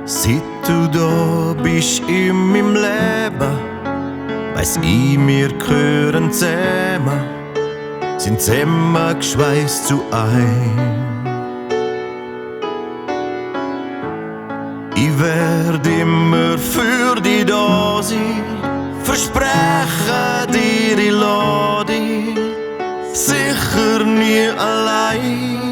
Seit du da bist in meinem Leben, weiss ich, wir gehören zusammen, sind zusammengeschweißt zu ein. Ich werd immer für dich da sein, verspreche dir, ich lass dich sicher nie allein.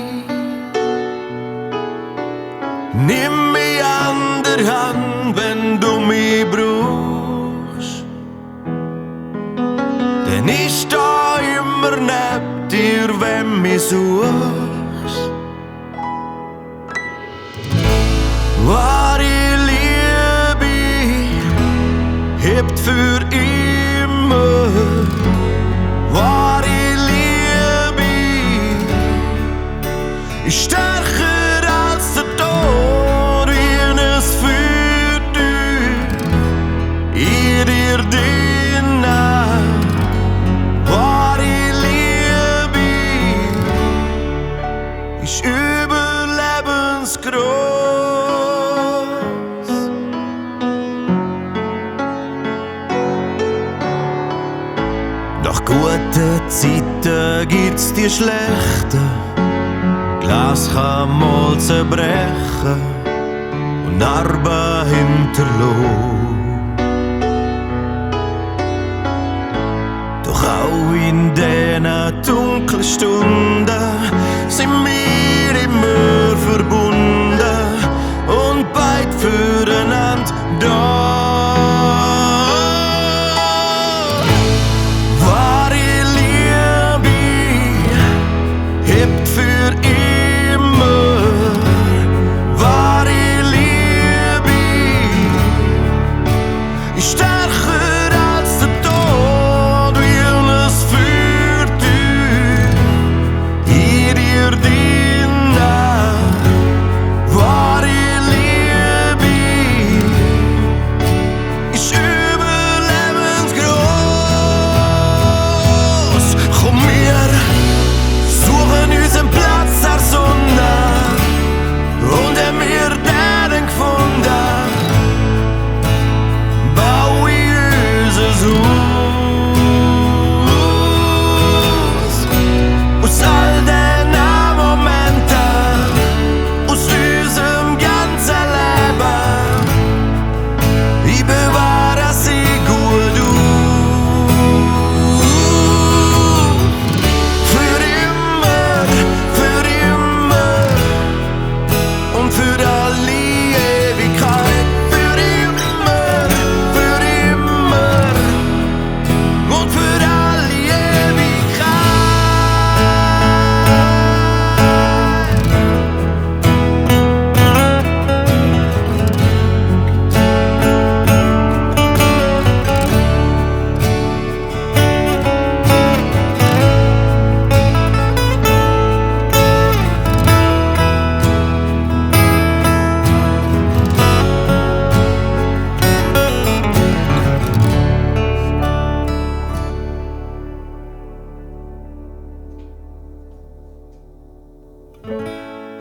Nimm mich an der Hand, wenn du mich brauchst, denn ich steh immer neben dir, wenn du mich suchst. Wahre Liebe hebt für immer. Wahre Liebe ist stärker als der Tod, wie es für dich in dir dienen. Wahre Liebe ist überlebensgroß. Nach guten Zeiten gibt's die schlechten. Glas kann mal zerbrechen und Narben hinterlassen. Doch auch in diesen dunklen Stunden sind wir immer verbunden und beid füreinander da.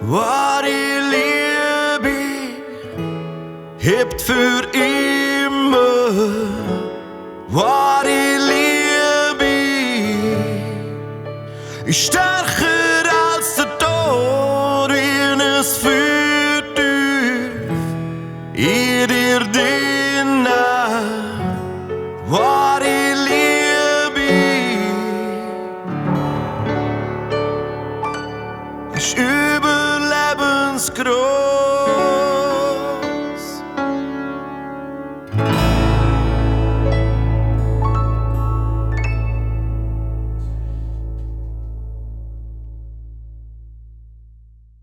Wahre Liebe hebt für immer. Wahre Liebe ist stärker